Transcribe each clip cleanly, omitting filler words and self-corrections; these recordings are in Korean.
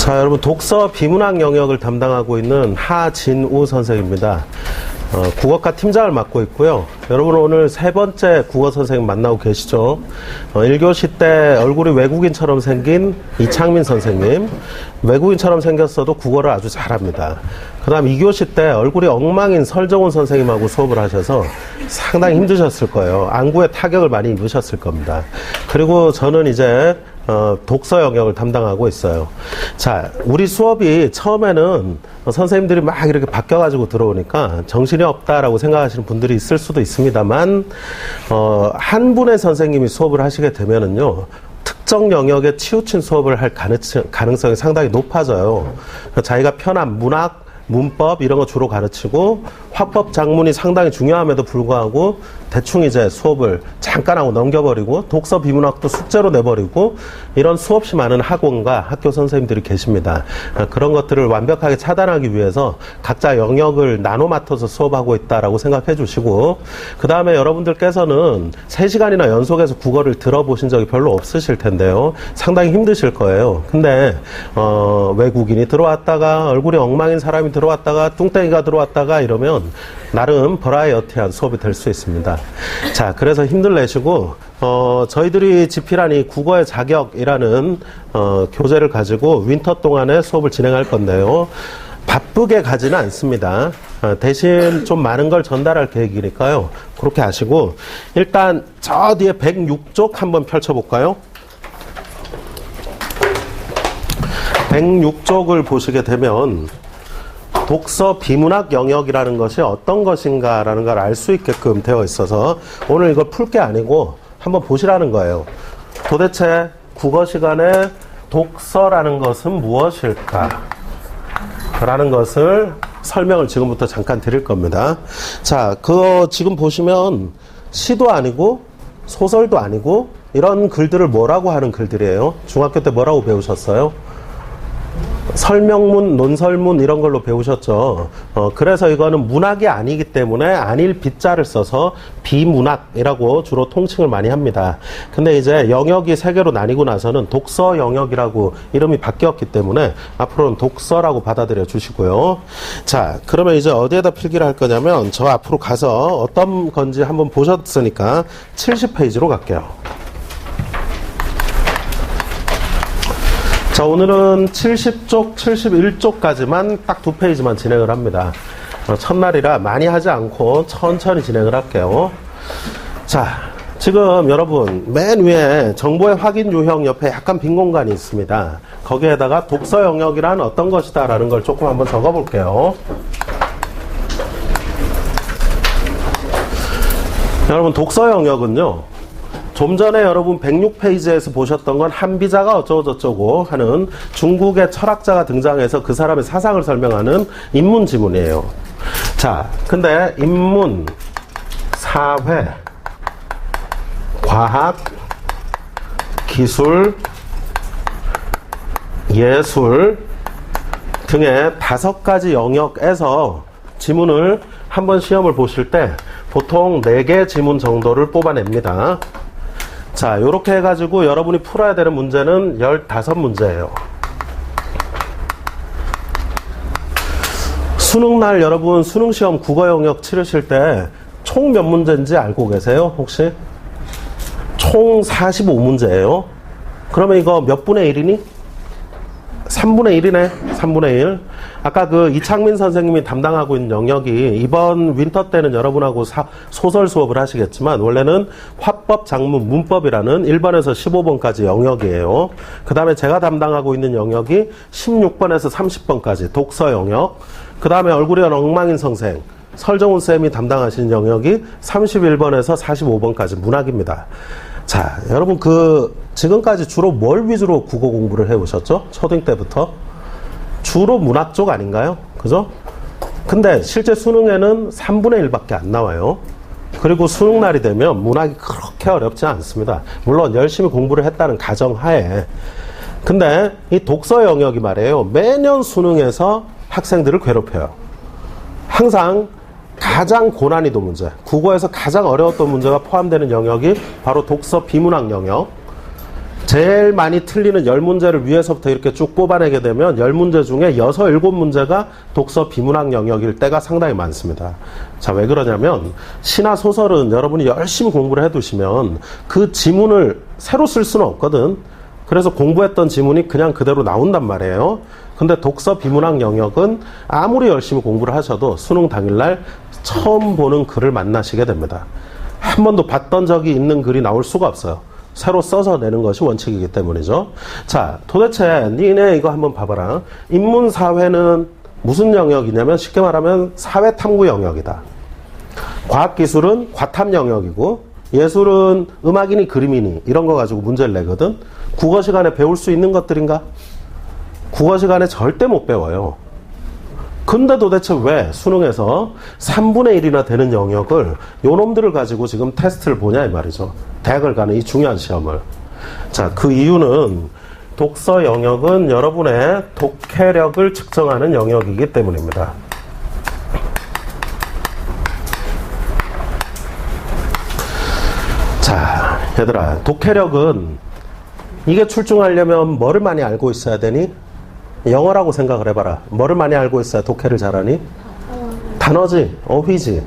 자, 여러분 독서 비문학 영역을 담당하고 있는 하진우 선생입니다. 국어과 팀장을 맡고 있고요. 여러분 오늘 세 번째 국어 선생님 만나고 계시죠? 1교시 때 얼굴이 외국인처럼 생긴 이창민 선생님. 외국인처럼 생겼어도 국어를 아주 잘합니다. 그 다음 2교시 때 얼굴이 엉망인 설정훈 선생님하고 수업을 하셔서 상당히 힘드셨을 거예요. 안구에 타격을 많이 입으셨을 겁니다. 그리고 저는 이제 독서 영역을 담당하고 있어요. 자, 우리 수업이 처음에는 선생님들이 막 이렇게 바뀌어가지고 들어오니까 정신이 없다라고 생각하시는 분들이 있을 수도 있습니다만, 한 분의 선생님이 수업을 하시게 되면은요, 특정 영역에 치우친 수업을 할 가능성이 상당히 높아져요. 자기가 편한 문학, 문법 이런 거 주로 가르치고 화법 작문이 상당히 중요함에도 불구하고 대충 이제 수업을 잠깐 하고 넘겨버리고 독서 비문학도 숙제로 내버리고 이런 수없이 많은 학원과 학교 선생님들이 계십니다. 그런 것들을 완벽하게 차단하기 위해서 각자 영역을 나눠 맡아서 수업하고 있다라고 생각해 주시고, 그 다음에 여러분들께서는 3시간이나 연속해서 국어를 들어보신 적이 별로 없으실 텐데요. 상당히 힘드실 거예요. 근데 외국인이 들어왔다가 얼굴이 엉망인 사람이 들어왔다가 뚱땡이가 들어왔다가 이러면 나름 버라이어티한 수업이 될 수 있습니다. 자, 그래서 힘들 내시고 저희들이 집필한 이 국어의 자격이라는 교재를 가지고 윈터 동안에 수업을 진행할 건데요. 바쁘게 가지는 않습니다. 대신 좀 많은 걸 전달할 계획이니까요. 그렇게 하시고 일단 저 뒤에 106쪽 한번 펼쳐볼까요? 106쪽을 보시게 되면 독서 비문학 영역이라는 것이 어떤 것인가라는 걸 알 수 있게끔 되어 있어서 오늘 이걸 풀 게 아니고 한번 보시라는 거예요. 도대체 국어 시간에 독서라는 것은 무엇일까? 라는 것을 설명을 지금부터 잠깐 드릴 겁니다. 자, 그거 지금 보시면 시도 아니고 소설도 아니고 이런 글들을 뭐라고 하는 글들이에요? 중학교 때 뭐라고 배우셨어요? 설명문, 논설문 이런 걸로 배우셨죠. 그래서 이거는 문학이 아니기 때문에 아닐 비자를 써서 비문학이라고 주로 통칭을 많이 합니다. 근데 이제 영역이 3개로 나뉘고 나서는 독서 영역이라고 이름이 바뀌었기 때문에 앞으로는 독서라고 받아들여 주시고요. 자, 그러면 이제 어디에다 필기를 할 거냐면 저 앞으로 가서 어떤 건지 한번 보셨으니까 70페이지로 갈게요. 자, 오늘은 70쪽, 71쪽까지만 딱 2페이지만 진행을 합니다. 첫날이라 많이 하지 않고 천천히 진행을 할게요. 자, 지금 여러분 맨 위에 정보의 확인 유형 옆에 약간 빈 공간이 있습니다. 거기에다가 독서 영역이란 어떤 것이다 라는 걸 조금 한번 적어 볼게요. 여러분 독서 영역은요, 좀 전에 여러분 106페이지에서 보셨던 건 한비자가 어쩌고저쩌고 하는 중국의 철학자가 등장해서 그 사람의 사상을 설명하는 인문 지문이에요. 자, 근데 인문, 사회, 과학, 기술, 예술 등의 5가지 영역에서 지문을 한번 시험을 보실 때 보통 4개 지문 정도를 뽑아냅니다. 자, 요렇게 해가지고 여러분이 풀어야 되는 문제는 15문제예요. 수능날 여러분 수능시험 국어 영역 치르실 때 총 몇 문제인지 알고 계세요? 혹시? 총 45문제예요. 그러면 이거 몇 분의 1이니? 3분의 1이네. 3분의 1. 아까 그 이창민 선생님이 담당하고 있는 영역이 이번 윈터 때는 여러분하고 소설 수업을 하시겠지만 원래는 화법, 작문, 문법이라는 1번에서 15번까지 영역이에요. 그 다음에 제가 담당하고 있는 영역이 16번에서 30번까지 독서 영역. 그 다음에 얼굴이 엉망인 선생 설정훈 쌤이 담당하시는 영역이 31번에서 45번까지 문학입니다. 자, 여러분 지금까지 주로 뭘 위주로 국어 공부를 해오셨죠? 초등 때부터? 주로 문학 쪽 아닌가요? 그죠? 근데 실제 수능에는 3분의 1밖에 안 나와요. 그리고 수능날이 되면 문학이 그렇게 어렵지 않습니다. 물론 열심히 공부를 했다는 가정하에. 근데 이 독서 영역이 말이에요. 매년 수능에서 학생들을 괴롭혀요. 항상 가장 고난이도 문제, 국어에서 가장 어려웠던 문제가 포함되는 영역이 바로 독서 비문학 영역. 제일 많이 틀리는 10문제를 위에서부터 이렇게 쭉 뽑아내게 되면 10문제 중에 6, 7문제가 독서 비문학 영역일 때가 상당히 많습니다. 자, 왜 그러냐면 시나 소설은 여러분이 열심히 공부를 해두시면 그 지문을 새로 쓸 수는 없거든. 그래서 공부했던 지문이 그냥 그대로 나온단 말이에요. 근데 독서 비문학 영역은 아무리 열심히 공부를 하셔도 수능 당일날 처음 보는 글을 만나시게 됩니다. 한 번도 봤던 적이 있는 글이 나올 수가 없어요. 새로 써서 내는 것이 원칙이기 때문이죠. 자, 도대체 니네 이거 한번 봐봐라. 인문사회는 무슨 영역이냐면 쉽게 말하면 사회탐구 영역이다. 과학기술은 과탐 영역이고 예술은 음악이니 그림이니 이런 거 가지고 문제를 내거든. 국어 시간에 배울 수 있는 것들인가? 국어 시간에 절대 못 배워요. 근데 도대체 왜 수능에서 3분의 1이나 되는 영역을 요놈들을 가지고 지금 테스트를 보냐 이 말이죠. 대학을 가는 이 중요한 시험을. 자, 그 이유는 독서 영역은 여러분의 독해력을 측정하는 영역이기 때문입니다. 자, 얘들아, 독해력은 이게 출중하려면 뭐를 많이 알고 있어야 되니? 영어라고 생각을 해봐라. 뭐를 많이 알고 있어야 독해를 잘하니? 단어지, 어휘지.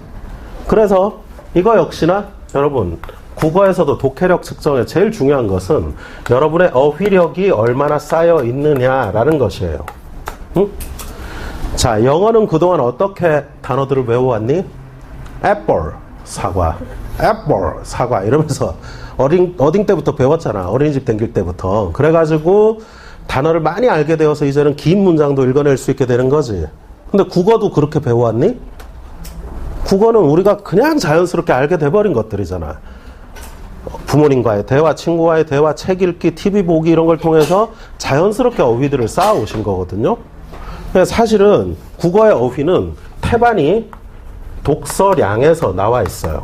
그래서 이거 역시나 여러분 국어에서도 독해력 측정에 제일 중요한 것은 여러분의 어휘력이 얼마나 쌓여 있느냐라는 것이에요. 응? 자, 영어는 그동안 어떻게 단어들을 외워왔니? 애플, 사과, 애플, 사과 이러면서 어딩 때부터 배웠잖아. 어린이집 다닐 때부터. 그래가지고 단어를 많이 알게 되어서 이제는 긴 문장도 읽어낼 수 있게 되는 거지. 근데 국어도 그렇게 배워왔니? 국어는 우리가 그냥 자연스럽게 알게 돼버린 것들이잖아. 부모님과의 대화, 친구와의 대화, 책 읽기, TV 보기 이런 걸 통해서 자연스럽게 어휘들을 쌓아오신 거거든요. 사실은 국어의 어휘는 태반이 독서량에서 나와 있어요.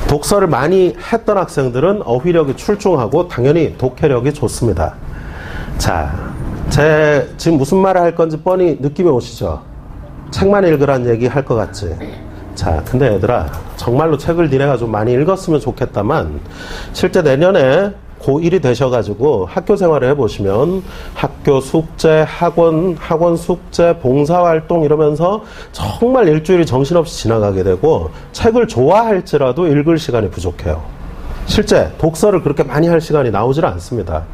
독서를 많이 했던 학생들은 어휘력이 출중하고 당연히 독해력이 좋습니다. 자, 지금 무슨 말을 할 건지 뻔히 느낌이 오시죠? 책만 읽으란 얘기 할 것 같지? 자, 근데 얘들아, 정말로 책을 니네가 좀 많이 읽었으면 좋겠다만 실제 내년에 고1이 되셔가지고 학교 생활을 해보시면 학교 숙제, 학원 숙제, 봉사활동 이러면서 정말 일주일이 정신없이 지나가게 되고 책을 좋아할지라도 읽을 시간이 부족해요. 실제 독서를 그렇게 많이 할 시간이 나오질 않습니다.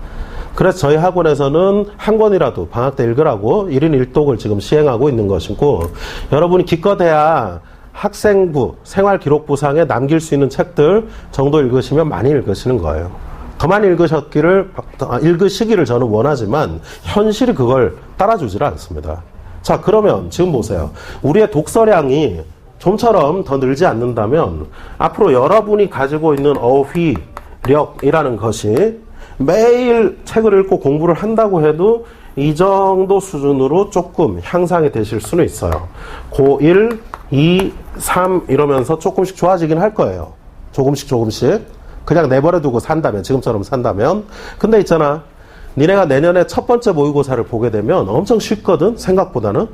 그래서 저희 학원에서는 한 권이라도 방학 때 읽으라고 1인 1독을 지금 시행하고 있는 것이고, 여러분이 기껏해야 학생부, 생활기록부상에 남길 수 있는 책들 정도 읽으시면 많이 읽으시는 거예요. 더 많이 읽으시기를 저는 원하지만 현실이 그걸 따라주질 않습니다. 자, 그러면 지금 보세요. 우리의 독서량이 좀처럼 더 늘지 않는다면 앞으로 여러분이 가지고 있는 어휘력이라는 것이 매일 책을 읽고 공부를 한다고 해도 이 정도 수준으로 조금 향상이 되실 수는 있어요. 고1, 2, 3 이러면서 조금씩 좋아지긴 할 거예요. 조금씩. 그냥 내버려두고 산다면, 지금처럼 산다면. 근데 있잖아, 니네가 내년에 첫 번째 모의고사를 보게 되면 엄청 쉽거든, 생각보다는.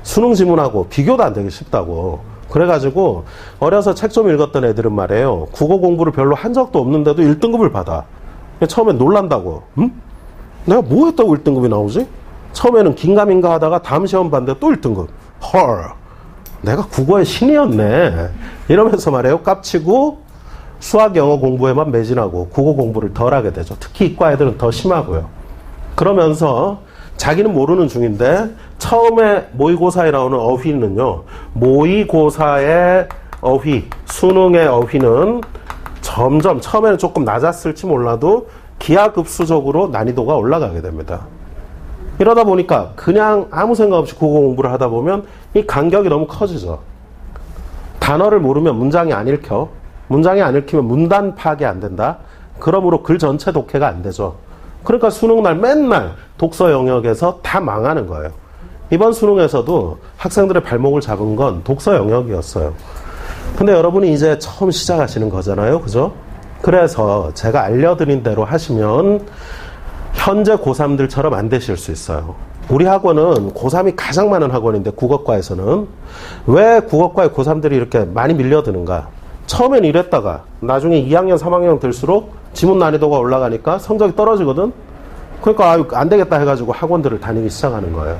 수능 지문하고 비교도 안 되게 쉽다고. 그래가지고 어려서 책 좀 읽었던 애들은 말이에요, 국어 공부를 별로 한 적도 없는데도 1등급을 받아. 처음엔 놀란다고. 응? 내가 뭐 했다고 1등급이 나오지? 처음에는 긴가민가 하다가 다음 시험 봤는데 또 1등급. 헐, 내가 국어의 신이었네 이러면서 말이에요, 깝치고 수학, 영어 공부에만 매진하고 국어 공부를 덜 하게 되죠. 특히 이과 애들은 더 심하고요. 그러면서 자기는 모르는 중인데 처음에 모의고사에 나오는 어휘는요, 모의고사의 어휘, 수능의 어휘는 점점 처음에는 조금 낮았을지 몰라도 기하급수적으로 난이도가 올라가게 됩니다. 이러다 보니까 그냥 아무 생각 없이 국어 공부를 하다 보면 이 간격이 너무 커지죠. 단어를 모르면 문장이 안 읽혀. 문장이 안 읽히면 문단 파악이 안 된다. 그러므로 글 전체 독해가 안 되죠. 그러니까 수능날 맨날 독서 영역에서 다 망하는 거예요. 이번 수능에서도 학생들의 발목을 잡은 건 독서 영역이었어요. 근데 여러분이 이제 처음 시작하시는 거잖아요, 그죠? 그래서 제가 알려드린 대로 하시면 현재 고3들처럼 안 되실 수 있어요. 우리 학원은 고3이 가장 많은 학원인데, 국어과에서는 왜 국어과에 고3들이 이렇게 많이 밀려드는가? 처음엔 이랬다가 나중에 2학년, 3학년 될수록 지문 난이도가 올라가니까 성적이 떨어지거든. 그러니까 아유, 안 되겠다 해가지고 학원들을 다니기 시작하는 거예요.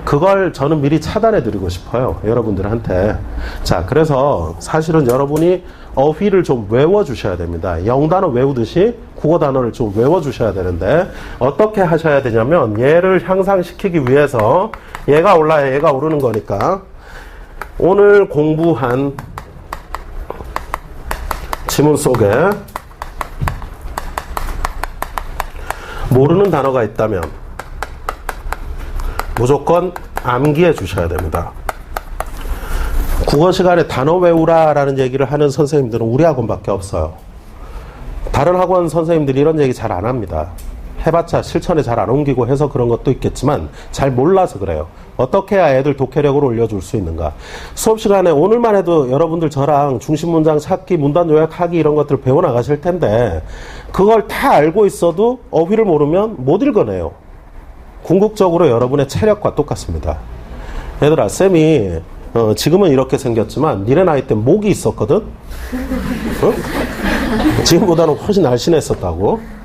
그걸 저는 미리 차단해 드리고 싶어요, 여러분들한테. 자, 그래서 사실은 여러분이 어휘를 좀 외워 주셔야 됩니다. 영단어 외우듯이 국어 단어를 좀 외워 주셔야 되는데, 어떻게 하셔야 되냐면 얘를 향상시키기 위해서, 얘가 올라야 얘가 오르는 거니까, 오늘 공부한 지문 속에 모르는 단어가 있다면 무조건 암기해 주셔야 됩니다. 국어 시간에 단어 외우라 라는 얘기를 하는 선생님들은 우리 학원밖에 없어요. 다른 학원 선생님들이 이런 얘기 잘 안 합니다. 해봤자 실천에 잘 안 옮기고 해서 그런 것도 있겠지만 잘 몰라서 그래요. 어떻게 해야 애들 독해력을 올려줄 수 있는가. 수업 시간에 오늘만 해도 여러분들 저랑 중심 문장 찾기, 문단 요약하기 이런 것들을 배워나가실 텐데, 그걸 다 알고 있어도 어휘를 모르면 못 읽어내요. 궁극적으로 여러분의 체력과 똑같습니다. 얘들아, 쌤이 지금은 이렇게 생겼지만 니네 나이 때 목이 있었거든? 지금보다는 훨씬 날씬했었다고.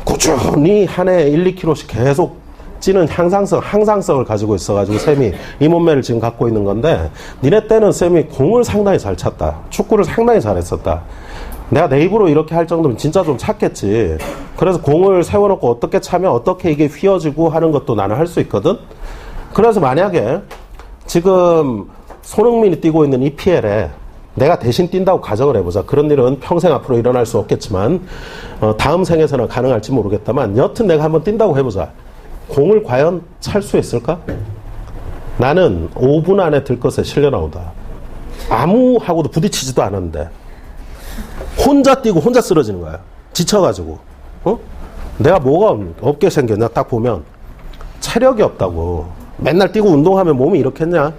꾸준히 한 해 1, 2kg씩 계속 찌는 항상성을 가지고 있어가지고 쌤이 이 몸매를 지금 갖고 있는 건데, 니네 때는 쌤이 공을 상당히 잘 찼다. 축구를 상당히 잘했었다. 내가 내 입으로 이렇게 할 정도면 진짜 좀 찼겠지. 그래서 공을 세워놓고 어떻게 차면 어떻게 이게 휘어지고 하는 것도 나는 할 수 있거든. 그래서 만약에 지금 손흥민이 뛰고 있는 EPL에 내가 대신 뛴다고 가정을 해보자. 그런 일은 평생 앞으로 일어날 수 없겠지만 다음 생에서는 가능할지 모르겠다만, 여튼 내가 한번 뛴다고 해보자. 공을 과연 찰 수 있을까? 나는 5분 안에 들것에 실려 나온다. 아무하고도 부딪히지도 않았는데 혼자 뛰고 혼자 쓰러지는 거야. 지쳐가지고. 내가 뭐가 없게 생겼냐 딱 보면 체력이 없다고. 맨날 뛰고 운동하면 몸이 이렇겠냐?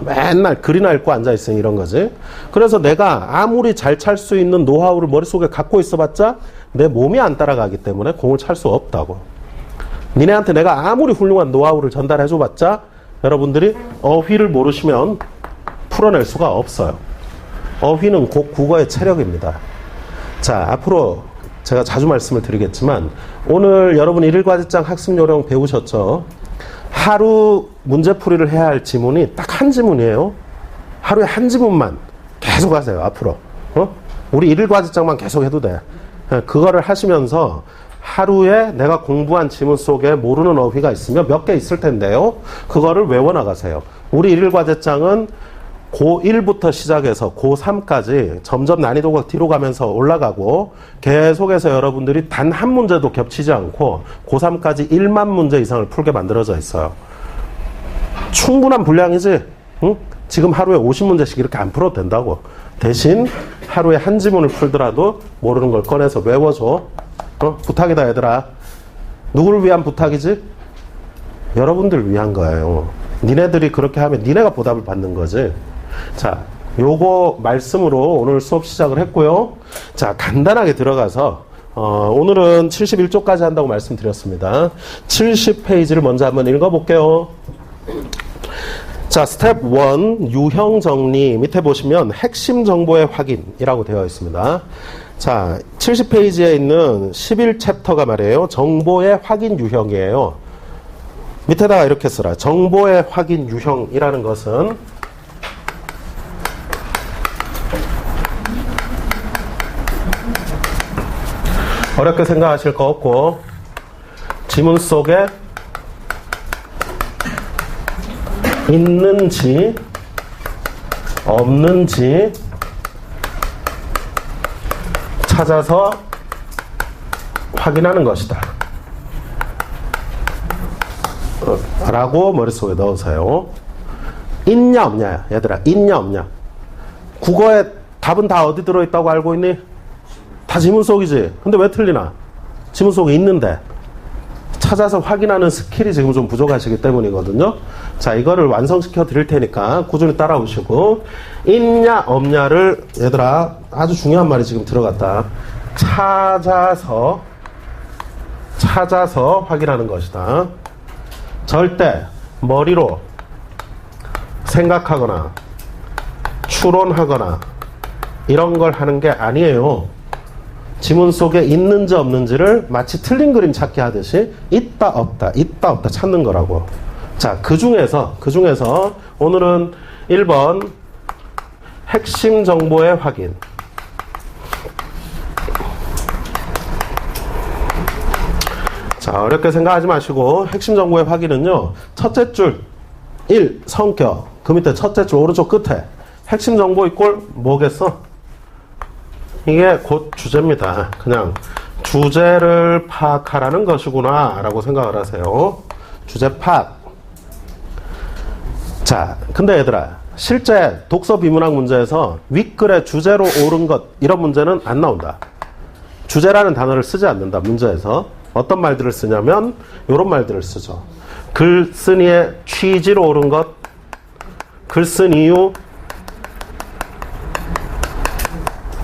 맨날 글이나 읽고 앉아있으니 이런 거지. 그래서 내가 아무리 잘 찰 수 있는 노하우를 머릿속에 갖고 있어봤자 내 몸이 안 따라가기 때문에 공을 찰 수 없다고. 니네한테 내가 아무리 훌륭한 노하우를 전달해줘봤자 여러분들이 어휘를 모르시면 풀어낼 수가 없어요. 어휘는 곧 국어의 체력입니다. 자, 앞으로 제가 자주 말씀을 드리겠지만 오늘 여러분 1일과제장 학습요령 배우셨죠? 하루 문제풀이를 해야 할 지문이 딱 한 지문이에요. 하루에 한 지문만 계속 하세요, 앞으로. 우리 1일과제장만 계속 해도 돼. 그거를 하시면서 하루에 내가 공부한 지문 속에 모르는 어휘가 있으면 몇 개 있을 텐데요. 그거를 외워나가세요. 우리 1일과제장은 고1부터 시작해서 고3까지 점점 난이도가 뒤로 가면서 올라가고, 계속해서 여러분들이 단 한 문제도 겹치지 않고 고3까지 1만 문제 이상을 풀게 만들어져 있어요. 충분한 분량이지? 응? 지금 하루에 50문제씩 이렇게 안 풀어도 된다고. 대신 하루에 한 지문을 풀더라도 모르는 걸 꺼내서 외워줘. 부탁이다, 얘들아. 누구를 위한 부탁이지? 여러분들 위한 거예요. 니네들이 그렇게 하면 니네가 보답을 받는 거지. 자, 요거 말씀으로 오늘 수업 시작을 했고요. 자, 간단하게 들어가서 오늘은 71쪽까지 한다고 말씀드렸습니다. 70페이지를 먼저 한번 읽어볼게요. 자, 스텝 1 유형 정리 밑에 보시면 핵심 정보의 확인이라고 되어 있습니다. 자, 70페이지에 있는 11챕터가 말이에요. 정보의 확인 유형이에요. 밑에다가 이렇게 쓰라. 정보의 확인 유형이라는 것은 어렵게 생각하실 거 없고, 지문 속에 있는지 없는지 찾아서 확인하는 것이다 라고 머릿속에 넣으세요. 있냐 없냐, 얘들아. 있냐 없냐. 국어에 답은 다 어디 들어있다고 알고 있니? 다 지문 속이지. 근데 왜 틀리나? 지문 속에 있는데 찾아서 확인하는 스킬이 지금 좀 부족하시기 때문이거든요. 자, 이거를 완성시켜 드릴 테니까 꾸준히 따라오시고, 있냐 없냐를 얘들아 아주 중요한 말이 지금 들어갔다. 찾아서 확인하는 것이다. 절대 머리로 생각하거나 추론하거나 이런 걸 하는 게 아니에요. 지문 속에 있는지 없는지를 마치 틀린 그림 찾기 하듯이 있다 없다 찾는 거라고. 자, 그 중에서 오늘은 1번 핵심 정보의 확인. 자, 어렵게 생각하지 마시고 핵심 정보의 확인은요, 첫째 줄 1. 성격. 그 밑에 첫째 줄 오른쪽 끝에 핵심 정보 이꼴 뭐겠어? 이게 곧 주제입니다. 그냥 주제를 파악하라는 것이구나 라고 생각을 하세요. 주제 파악. 자, 근데 얘들아, 실제 독서 비문학 문제에서 윗글에 주제로 옳은 것 이런 문제는 안 나온다. 주제라는 단어를 쓰지 않는다. 문제에서 어떤 말들을 쓰냐면 이런 말들을 쓰죠. 글 쓴 이의 취지로 옳은 것, 글 쓴 이유,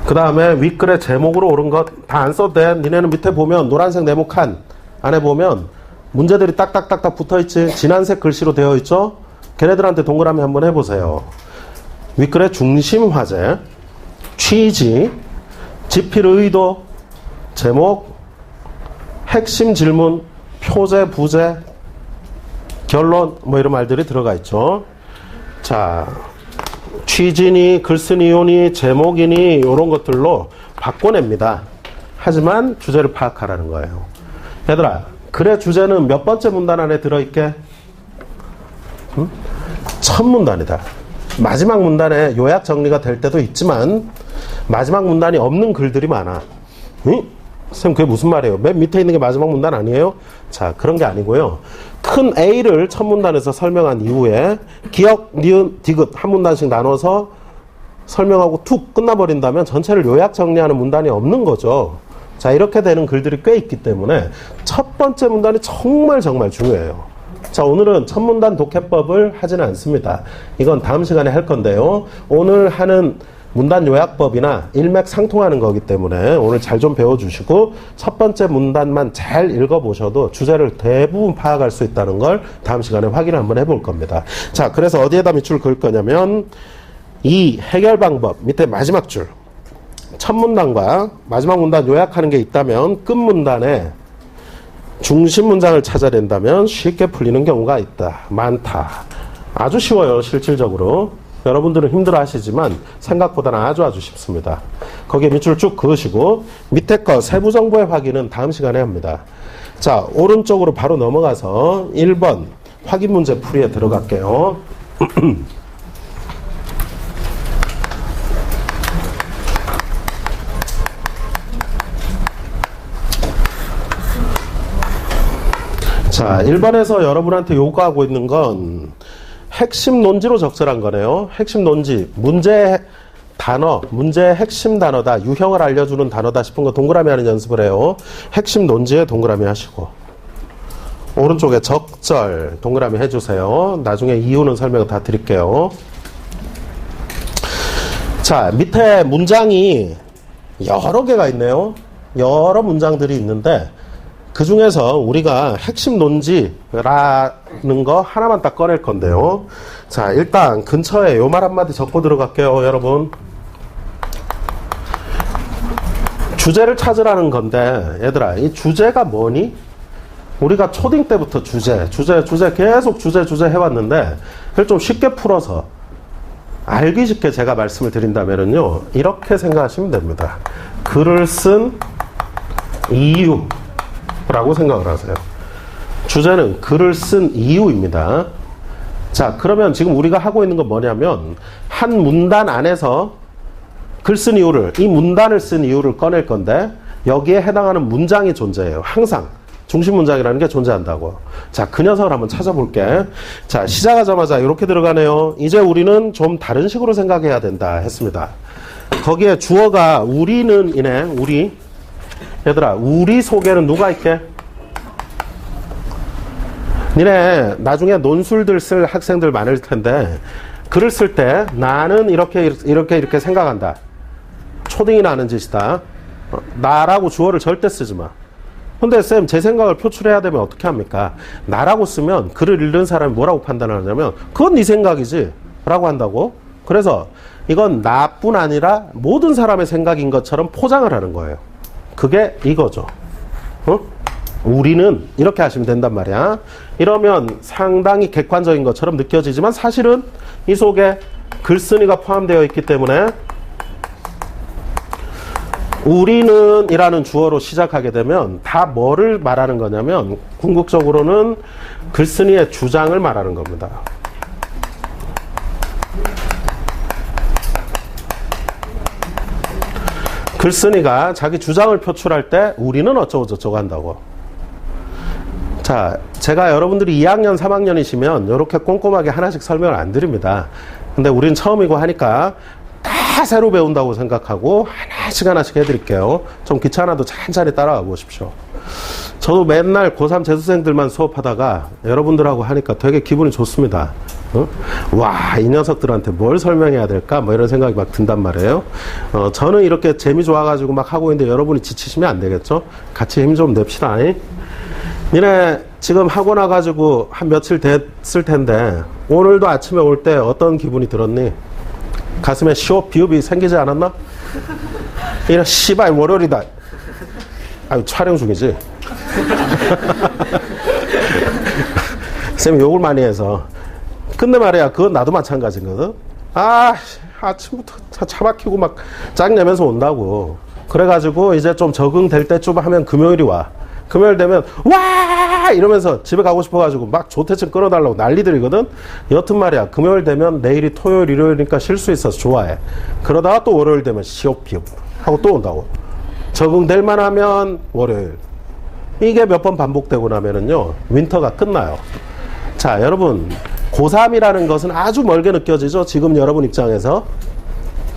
그 다음에 윗글의 제목으로 옳은 것 다 안 써도 돼. 니네는 밑에 보면 노란색 네모 칸 안에 보면 문제들이 딱딱딱딱 붙어있지. 진한색 글씨로 되어 있죠. 걔네들한테 동그라미 한번 해보세요. 윗글의 중심 화제, 취지, 집필 의도, 제목, 핵심 질문, 표제, 부제, 결론 뭐 이런 말들이 들어가 있죠. 자, 취지니 글쓴 이유니 제목이니 이런 것들로 바꿔냅니다. 하지만 주제를 파악하라는 거예요. 얘들아, 글의 주제는 몇 번째 문단 안에 들어있게? 첫 문단이다. 마지막 문단에 요약 정리가 될 때도 있지만 마지막 문단이 없는 글들이 많아. 응? 선생님, 그게 무슨 말이에요? 맨 밑에 있는 게 마지막 문단 아니에요? 자, 그런 게 아니고요. 큰 A를 첫 문단에서 설명한 이후에 기역, 니은, 디귿 한 문단씩 나눠서 설명하고 툭 끝나버린다면 전체를 요약 정리하는 문단이 없는 거죠. 자, 이렇게 되는 글들이 꽤 있기 때문에 첫 번째 문단이 정말 중요해요. 자, 오늘은 첫 문단 독해법을 하지는 않습니다. 이건 다음 시간에 할 건데요. 오늘 하는 문단 요약법이나 일맥상통하는 거기 때문에 오늘 잘 좀 배워주시고 첫 번째 문단만 잘 읽어보셔도 주제를 대부분 파악할 수 있다는 걸 다음 시간에 확인을 한번 해볼 겁니다. 자, 그래서 어디에다 밑줄 그을 거냐면 이 해결 방법 밑에 마지막 줄 첫 문단과 마지막 문단 요약하는 게 있다면 끝 문단에 중심 문장을 찾아야 된다면 쉽게 풀리는 경우가 있다. 많다. 아주 쉬워요. 실질적으로. 여러분들은 힘들어 하시지만 생각보다는 아주 쉽습니다. 거기에 밑줄 쭉 그으시고 밑에 거 세부 정보의 확인은 다음 시간에 합니다. 자, 오른쪽으로 바로 넘어가서 1번 확인 문제 풀이에 들어갈게요. 자, 1번에서 여러분한테 요구하고 있는 건 핵심 논지로 적절한 거네요. 핵심 논지, 문제 단어, 문제의 핵심 단어다, 유형을 알려주는 단어다 싶은 거 동그라미 하는 연습을 해요. 핵심 논지에 동그라미 하시고 오른쪽에 적절 동그라미 해주세요. 나중에 이유는 설명을 다 드릴게요. 자, 밑에 문장이 여러 개가 있네요. 여러 문장들이 있는데 그 중에서 우리가 핵심 논지라는 거 하나만 딱 꺼낼 건데요. 자, 일단 근처에 요 말 한마디 적고 들어갈게요, 여러분. 주제를 찾으라는 건데, 얘들아, 이 주제가 뭐니? 우리가 초딩 때부터 주제 계속 주제 해왔는데, 그걸 좀 쉽게 풀어서 알기 쉽게 제가 말씀을 드린다면요, 이렇게 생각하시면 됩니다. 글을 쓴 이유 라고 생각을 하세요. 주제는 글을 쓴 이유입니다. 자, 그러면 지금 우리가 하고 있는 건 뭐냐면 한 문단 안에서 글 쓴 이유를, 이 문단을 쓴 이유를 꺼낼 건데 여기에 해당하는 문장이 존재해요. 항상 중심 문장이라는 게 존재한다고. 자, 그 녀석을 한번 찾아볼게. 자, 시작하자마자 이렇게 들어가네요. 이제 우리는 좀 다른 식으로 생각해야 된다 했습니다. 거기에 주어가 우리는 이네. 우리. 얘들아, 우리 속에는 누가 있게? 니네 나중에 논술들 쓸 학생들 많을 텐데 글을 쓸 때 나는 이렇게 생각한다. 초딩이나 하는 짓이다. 나라고 주어를 절대 쓰지 마. 근데 쌤, 제 생각을 표출해야 되면 어떻게 합니까? 나라고 쓰면 글을 읽는 사람이 뭐라고 판단을 하냐면 그건 네 생각이지 라고 한다고. 그래서 이건 나뿐 아니라 모든 사람의 생각인 것처럼 포장을 하는 거예요. 그게 이거죠. 우리는 이렇게 하시면 된단 말이야. 이러면 상당히 객관적인 것처럼 느껴지지만 사실은 이 속에 글쓴이가 포함되어 있기 때문에 우리는 이라는 주어로 시작하게 되면 다 뭐를 말하는 거냐면 궁극적으로는 글쓴이의 주장을 말하는 겁니다. 글쓴이가 자기 주장을 표출할 때 우리는 어쩌고 저쩌고 한다고. 자, 제가 여러분들이 2학년, 3학년이시면 이렇게 꼼꼼하게 하나씩 설명을 안 드립니다. 근데 우린 처음이고 하니까 다 새로 배운다고 생각하고 하나씩 해드릴게요. 좀 귀찮아도 천천히 따라가 보십시오. 저도 맨날 고3 재수생들만 수업하다가 여러분들하고 하니까 되게 기분이 좋습니다. 와, 이 녀석들한테 뭘 설명해야 될까? 뭐 이런 생각이 막 든단 말이에요. 저는 이렇게 재미 좋아가지고 막 하고 있는데 여러분이 지치시면 안 되겠죠? 같이 힘 좀 냅시다. 니네 지금 하고 나가지고 한 며칠 됐을 텐데 오늘도 아침에 올 때 어떤 기분이 들었니? 가슴에 시옷 비읍이 생기지 않았나? 이런 씨발 월요일이다. 아유, 촬영 중이지. 쌤이 욕을 많이 해서. 근데 말이야, 그건 나도 마찬가지거든. 아침부터 차 막히고 막 짱내면서 온다고. 그래가지고 이제 좀 적응될 때쯤 하면 금요일이 와. 금요일 되면 와 이러면서 집에 가고 싶어가지고 막 조퇴증 끌어달라고 난리들이거든. 여튼 말이야, 금요일 되면 내일이 토요일 일요일이니까 쉴 수 있어서 좋아해. 그러다가 또 월요일 되면 시옵비옵 하고 또 온다고. 적응될만 하면 월요일. 이게 몇 번 반복되고 나면은요 윈터가 끝나요. 자, 여러분, 고3이라는 것은 아주 멀게 느껴지죠, 지금 여러분 입장에서.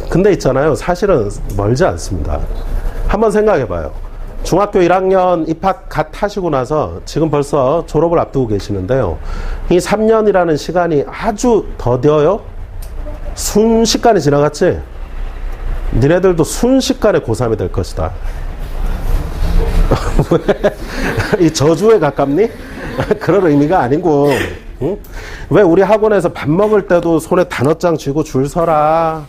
근데 있잖아요, 사실은 멀지 않습니다. 한번 생각해봐요. 중학교 1학년 입학 갓 하시고 나서 지금 벌써 졸업을 앞두고 계시는데요. 이 3년이라는 시간이 아주 더뎌요. 순식간에 지나갔지? 니네들도 순식간에 고3이 될 것이다. 왜? 이 저주에 가깝니? 그런 의미가 아니고, 응? 왜 우리 학원에서 밥 먹을 때도 손에 단어장 쥐고 줄 서라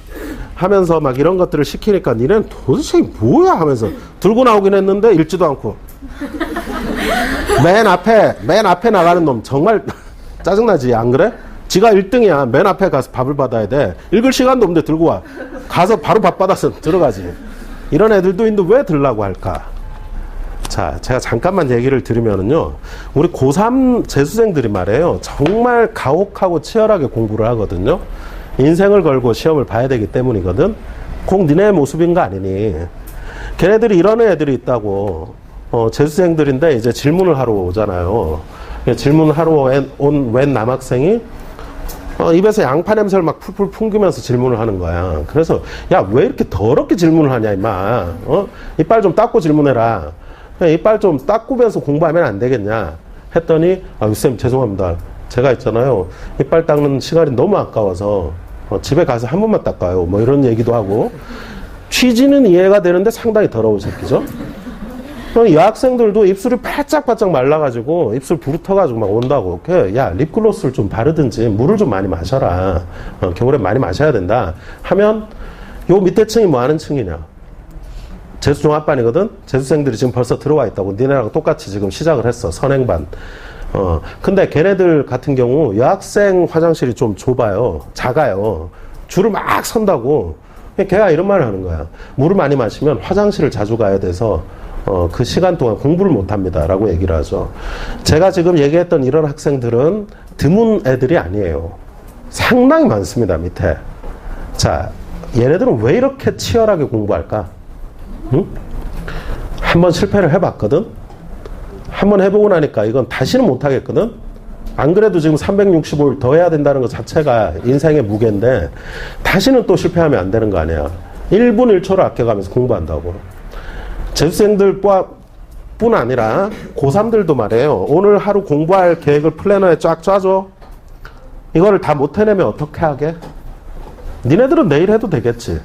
하면서 막 이런 것들을 시키니까 니네는 도대체 뭐야 하면서 들고 나오긴 했는데 읽지도 않고 맨 앞에 나가는 놈 정말 짜증나지, 안 그래? 지가 1등이야. 맨 앞에 가서 밥을 받아야 돼. 읽을 시간도 없는데 들고 와. 가서 바로 밥 받아서 들어가지. 이런 애들도 있는데 왜 들라고 할까? 자, 제가 잠깐만 얘기를 드리면은요, 우리 고3 재수생들이 말이에요, 정말 가혹하고 치열하게 공부를 하거든요. 인생을 걸고 시험을 봐야 되기 때문이거든. 꼭 니네 모습인 거 아니니. 걔네들이 이런 애들이 있다고. 재수생들인데 이제 질문을 하러 오잖아요. 질문을 하러 온 웬 남학생이 입에서 양파 냄새를 막 풀풀 풍기면서 질문을 하는 거야. 그래서 야, 왜 이렇게 더럽게 질문을 하냐 임마. 이빨 좀 닦고 질문해라. 이빨 좀 닦으면서 공부하면 안 되겠냐 했더니, 쌤 죄송합니다, 제가 있잖아요, 이빨 닦는 시간이 너무 아까워서 집에 가서 한 번만 닦아요, 뭐 이런 얘기도 하고. 취지는 이해가 되는데 상당히 더러운 새끼죠. 여학생들도 입술이 바짝바짝 말라가지고 입술 부르터가지고 막 온다고. 야, 립글로스를 좀 바르든지 물을 좀 많이 마셔라. 겨울에 많이 마셔야 된다 하면 요 밑에 층이 뭐 하는 층이냐? 재수 종합반이거든. 재수생들이 지금 벌써 들어와 있다고. 니네랑 똑같이 지금 시작을 했어, 선행반. 근데 걔네들 같은 경우 여학생 화장실이 좀 좁아요, 작아요. 줄을 막 선다고. 걔가 이런 말을 하는 거야. 물을 많이 마시면 화장실을 자주 가야 돼서 그 시간 동안 공부를 못 합니다 라고 얘기를 하죠. 제가 지금 얘기했던 이런 학생들은 드문 애들이 아니에요. 상당히 많습니다, 밑에. 자, 얘네들은 왜 이렇게 치열하게 공부할까? 응? 한번 실패를 해봤거든? 한번 해보고 나니까 이건 다시는 못하겠거든? 안 그래도 지금 365일 더 해야 된다는 것 자체가 인생의 무게인데 다시는 또 실패하면 안 되는 거 아니야. 1분 1초를 아껴가면서 공부한다고. 재수생들 뿐 아니라 고3들도 말이에요. 오늘 하루 공부할 계획을 플래너에 쫙 짜줘. 이거를 다 못 해내면 어떻게 하게? 니네들은 내일 해도 되겠지.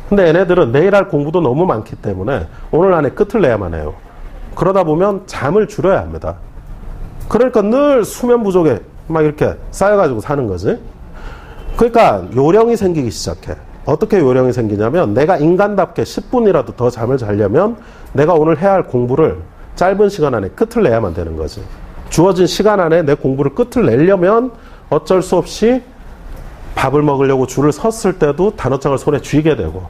근데 얘네들은 내일 할 공부도 너무 많기 때문에 오늘 안에 끝을 내야만 해요. 그러다 보면 잠을 줄여야 합니다. 그러니까 늘 수면 부족에 막 이렇게 쌓여가지고 사는 거지. 그러니까 요령이 생기기 시작해. 어떻게 요령이 생기냐면 내가 인간답게 10분이라도 더 잠을 자려면 내가 오늘 해야 할 공부를 짧은 시간 안에 끝을 내야만 되는 거지. 주어진 시간 안에 내 공부를 끝을 내려면 어쩔 수 없이 밥을 먹으려고 줄을 섰을 때도 단어장을 손에 쥐게 되고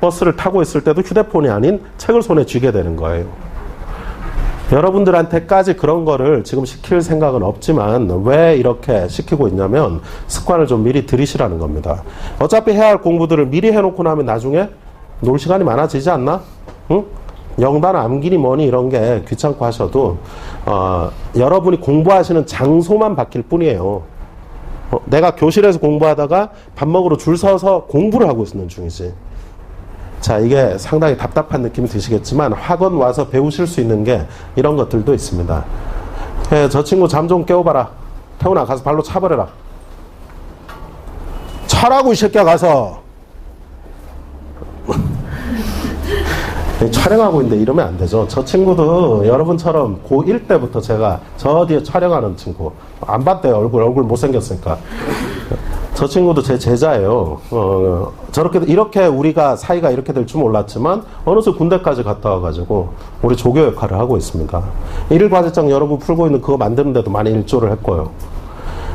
버스를 타고 있을 때도 휴대폰이 아닌 책을 손에 쥐게 되는 거예요. 여러분들한테까지 그런 거를 지금 시킬 생각은 없지만 왜 이렇게 시키고 있냐면 습관을 좀 미리 들이시라는 겁니다. 어차피 해야 할 공부들을 미리 해놓고 나면 나중에 놀 시간이 많아지지 않나? 응? 영단 암기니 뭐니 이런 게 귀찮고 하셔도 여러분이 공부하시는 장소만 바뀔 뿐이에요. 내가 교실에서 공부하다가 밥 먹으러 줄 서서 공부를 하고 있는 중이지. 자, 이게 상당히 답답한 느낌이 드시겠지만 학원 와서 배우실 수 있는 게 이런 것들도 있습니다. 저 친구 잠 좀 깨워봐라. 태훈아 가서 발로 차버려라. 차라고 이 새끼야 가서. 촬영하고 있는데 이러면 안 되죠. 저 친구도 여러분처럼 고1 때부터 제가 저 뒤에 촬영하는 친구 안 봤대요. 얼굴 못생겼으니까. 저 친구도 제 제자예요. 저렇게 이렇게 우리가 사이가 이렇게 될 줄 몰랐지만 어느새 군대까지 갔다 와가지고 우리 조교 역할을 하고 있습니다. 일과제장 여러분 풀고 있는 그거 만드는데도 많이 일조를 했고요.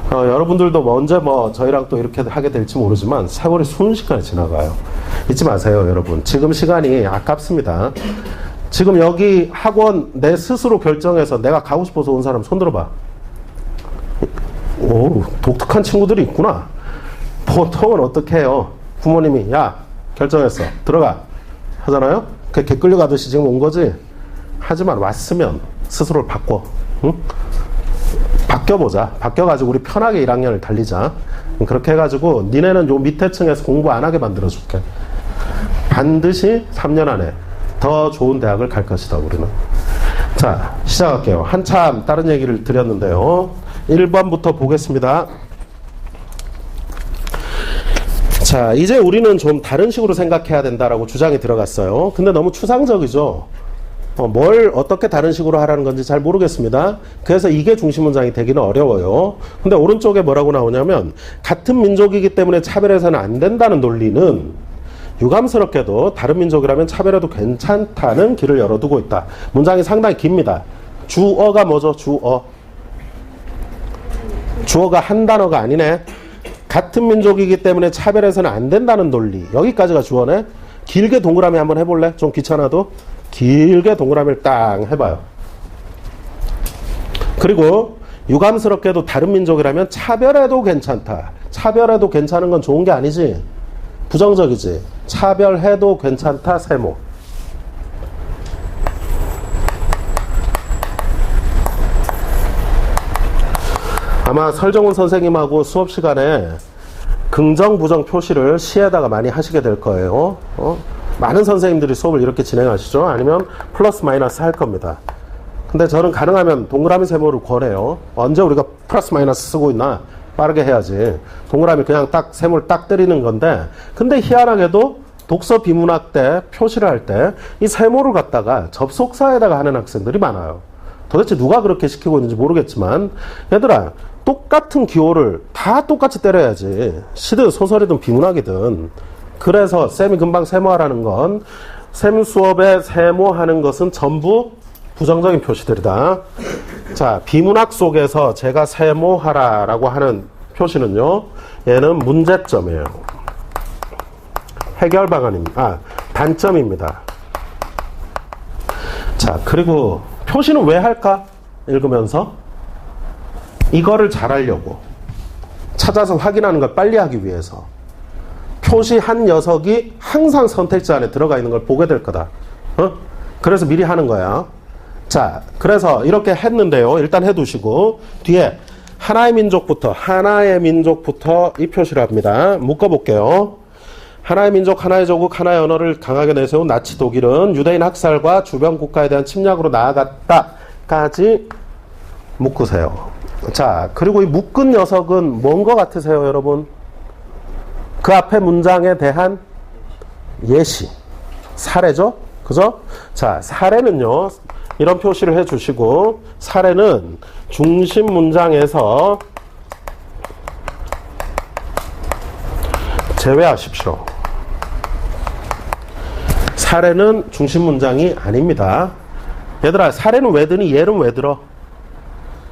여러분들도 언제 저희랑 또 이렇게 하게 될지 모르지만 세월이 순식간에 지나가요. 잊지 마세요, 여러분. 지금 시간이 아깝습니다. 지금 여기 학원 내 스스로 결정해서 내가 가고 싶어서 온 사람 손 들어봐. 오, 독특한 친구들이 있구나. 보통은 어떻게 해요? 부모님이 야 결정했어 들어가 하잖아요. 그렇게 끌려가듯이 지금 온 거지. 하지만 왔으면 스스로를 바꿔. 응? 바뀌어보자. 바뀌어가지고 우리 편하게 1학년을 달리자. 그렇게 해가지고 니네는 요 밑에 층에서 공부 안 하게 만들어줄게. 반드시 3년 안에 더 좋은 대학을 갈 것이다 우리는. 자, 시작할게요. 한참 다른 얘기를 드렸는데요. 1번부터 보겠습니다. 자, 이제 우리는 좀 다른 식으로 생각해야 된다라고 주장이 들어갔어요. 근데 너무 추상적이죠. 뭘 어떻게 다른 식으로 하라는 건지 잘 모르겠습니다. 그래서 이게 중심 문장이 되기는 어려워요. 근데 오른쪽에 뭐라고 나오냐면 같은 민족이기 때문에 차별해서는 안 된다는 논리는 유감스럽게도 다른 민족이라면 차별해도 괜찮다는 길을 열어두고 있다. 문장이 상당히 깁니다. 주어가 뭐죠? 주어가 한 단어가 아니네. 같은 민족이기 때문에 차별해서는 안 된다는 논리. 여기까지가 주어네. 길게 동그라미 한번 해볼래? 좀 귀찮아도 길게 동그라미를 딱 해봐요. 그리고 유감스럽게도 다른 민족이라면 차별해도 괜찮다. 차별해도 괜찮은 건 좋은 게 아니지. 부정적이지. 차별해도 괜찮다. 세모. 아마 설정훈 선생님하고 수업 시간에 긍정, 부정 표시를 시에다가 많이 하시게 될 거예요. 많은 선생님들이 수업을 이렇게 진행하시죠. 아니면 플러스 마이너스 할 겁니다. 근데 저는 가능하면 동그라미 세모를 권해요. 언제 우리가 플러스 마이너스 쓰고 있나? 빠르게 해야지. 동그라미 그냥 딱 세모를 딱 때리는 건데, 근데 희한하게도 독서 비문학 때 표시를 할 때 이 세모를 갖다가 접속사에다가 하는 학생들이 많아요. 도대체 누가 그렇게 시키고 있는지 모르겠지만, 얘들아 똑같은 기호를 다 똑같이 때려야지. 시든 소설이든 비문학이든. 그래서 쌤이 금방 세모하라는 건, 쌤 수업에 세모하는 것은 전부 부정적인 표시들이다. 자, 비문학 속에서 제가 세모하라라고 하는 표시는요, 얘는 문제점이에요. 해결 방안입니다. 단점입니다. 자, 그리고 표시는 왜 할까? 읽으면서 이거를 잘하려고, 찾아서 확인하는 걸 빨리 하기 위해서. 표시한 녀석이 항상 선택지 안에 들어가 있는 걸 보게 될 거다. 그래서 미리 하는 거야. 자, 그래서 이렇게 했는데요. 일단 해두시고 뒤에 하나의 민족부터 이 표시를 합니다. 묶어볼게요. 하나의 민족, 하나의 조국, 하나의 언어를 강하게 내세운 나치 독일은 유대인 학살과 주변 국가에 대한 침략으로 나아갔다까지 묶으세요. 자, 그리고 이 묶은 녀석은 뭔 것 같으세요, 여러분? 그 앞에 문장에 대한 예시, 사례죠? 그죠? 자, 사례는요, 이런 표시를 해주시고, 사례는 중심 문장에서 제외하십시오. 사례는 중심 문장이 아닙니다. 얘들아, 사례는 왜 드니? 예는 왜 들어?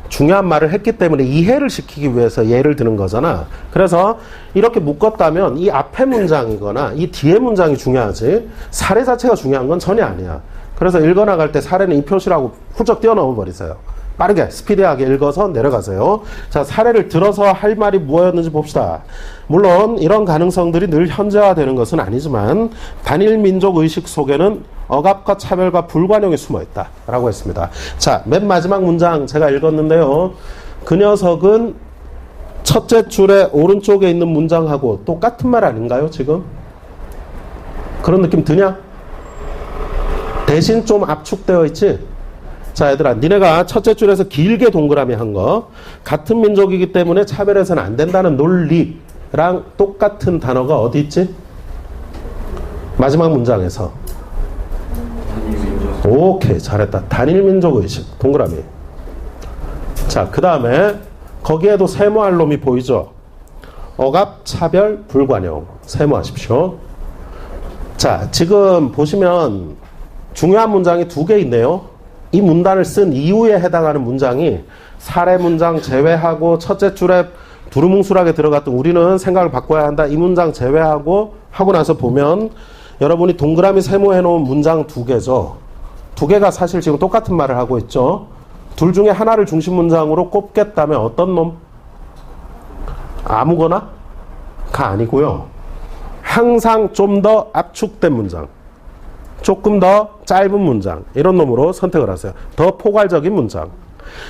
중요한 말을 했기 때문에 이해를 시키기 위해서 예를 드는 거잖아. 그래서 이렇게 묶었다면 이 앞에 문장이거나 이 뒤에 문장이 중요하지 사례 자체가 중요한 건 전혀 아니야. 그래서 읽어나갈 때 사례는 이 표시라고 훌쩍 뛰어넘어 버리세요. 빠르게 스피디하게 읽어서 내려가세요. 자, 사례를 들어서 할 말이 뭐였는지 봅시다. 물론 이런 가능성들이 늘 현재화되는 것은 아니지만 단일 민족 의식 속에는 억압과 차별과 불관용이 숨어있다 라고 했습니다. 자, 맨 마지막 문장 제가 읽었는데요. 그 녀석은 첫째 줄에 오른쪽에 있는 문장하고 똑같은 말 아닌가요 지금? 그런 느낌 드냐? 대신 좀 압축되어 있지? 자, 얘들아, 니네가 첫째 줄에서 길게 동그라미 한 거 같은 민족이기 때문에 차별해서는 안 된다는 논리랑 똑같은 단어가 어디 있지? 마지막 문장에서. 오케이, 잘했다. 단일민족의식 동그라미. 자, 그 다음에 거기에도 세모할 놈이 보이죠? 억압, 차별, 불관용. 세모하십시오. 자, 지금 보시면 중요한 문장이 두 개 있네요. 이 문단을 쓴 이후에 해당하는 문장이 사례 문장 제외하고 첫째 줄에 두루뭉술하게 들어갔던 우리는 생각을 바꿔야 한다. 이 문장 제외하고 하고 나서 보면 여러분이 동그라미 세모해 놓은 문장 두 개죠. 두 개가 사실 지금 똑같은 말을 하고 있죠. 둘 중에 하나를 중심 문장으로 꼽겠다면 어떤 놈? 아무거나가 아니고요. 항상 좀 더 압축된 문장. 조금 더 짧은 문장 이런 놈으로 선택을 하세요. 더 포괄적인 문장.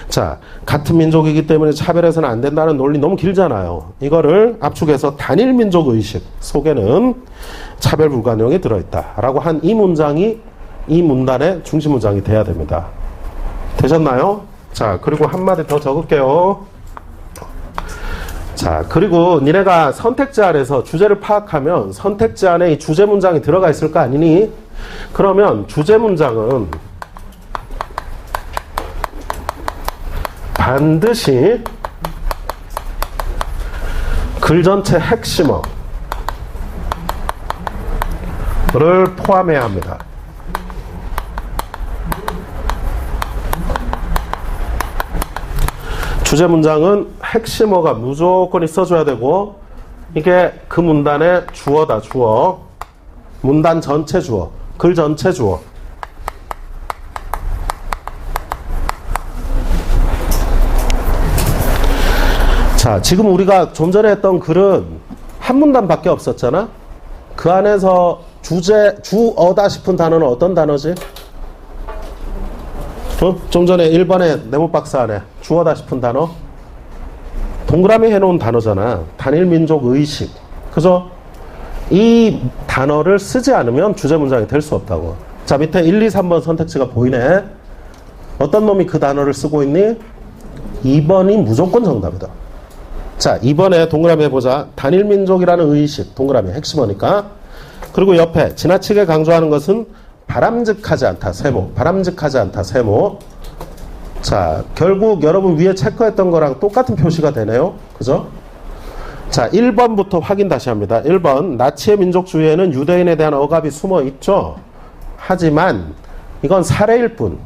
자, 같은 민족이기 때문에 차별해서는 안 된다는 논리 너무 길잖아요. 이거를 압축해서 단일 민족 의식 속에는 차별 불가능이 들어있다 라고 한 이 문장이 이 문단의 중심 문장이 돼야 됩니다. 되셨나요? 자, 그리고 한마디 더 적을게요. 자, 그리고 니네가 선택지 안에서 주제를 파악하면 선택지 안에 이 주제 문장이 들어가 있을 거 아니니? 그러면 주제 문장은 반드시 글 전체 핵심어를 포함해야 합니다. 주제 문장은 핵심어가 무조건 있어줘야 되고 이게 그 문단의 주어다. 주어. 문단 전체 주어. 글 전체 주어. 자, 지금 우리가 좀 전에 했던 글은 한 문단밖에 없었잖아. 그 안에서 주어다 싶은 단어는 어떤 단어지? 좀 전에 1번에 네모박스 안에 주어다 싶은 단어 동그라미 해놓은 단어잖아. 단일민족 의식. 그죠? 이 단어를 쓰지 않으면 주제 문장이 될 수 없다고. 자, 밑에 1, 2, 3번 선택지가 보이네. 어떤 놈이 그 단어를 쓰고 있니? 2번이 무조건 정답이다. 자, 2번에 동그라미 해보자. 단일민족이라는 의식. 동그라미 핵심어니까. 그리고 옆에 지나치게 강조하는 것은 바람직하지 않다. 세모. 바람직하지 않다. 세모. 자, 결국 여러분 위에 체크했던 거랑 똑같은 표시가 되네요. 그죠? 자, 1번부터 확인 다시 합니다. 1번. 나치의 민족주의에는 유대인에 대한 억압이 숨어 있죠. 하지만 이건 사례일 뿐.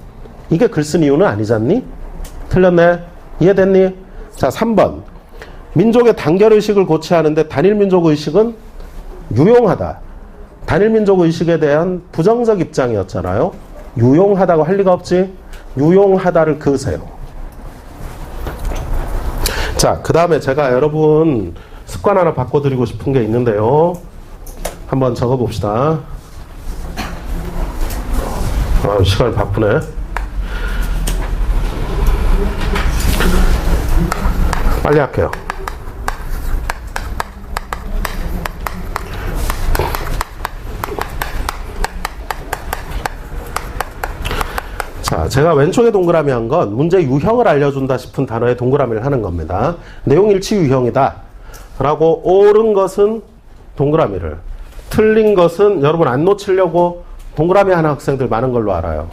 이게 글 쓴 이유는 아니잖니? 틀렸네. 이해됐니? 자, 3번. 민족의 단결의식을 고취하는데 단일민족의식은 유용하다. 단일민족의식에 대한 부정적 입장이었잖아요. 유용하다고 할 리가 없지. 유용하다를 그으세요. 자, 그 다음에 제가 여러분 습관 하나 바꿔드리고 싶은 게 있는데요. 한번 적어봅시다. 시간이 바쁘네. 빨리 할게요. 자, 제가 왼쪽에 동그라미 한 건 문제 유형을 알려준다 싶은 단어에 동그라미를 하는 겁니다. 내용 일치 유형이다 라고 옳은 것은 동그라미를, 틀린 것은 여러분 안 놓치려고 동그라미 하는 학생들 많은 걸로 알아요.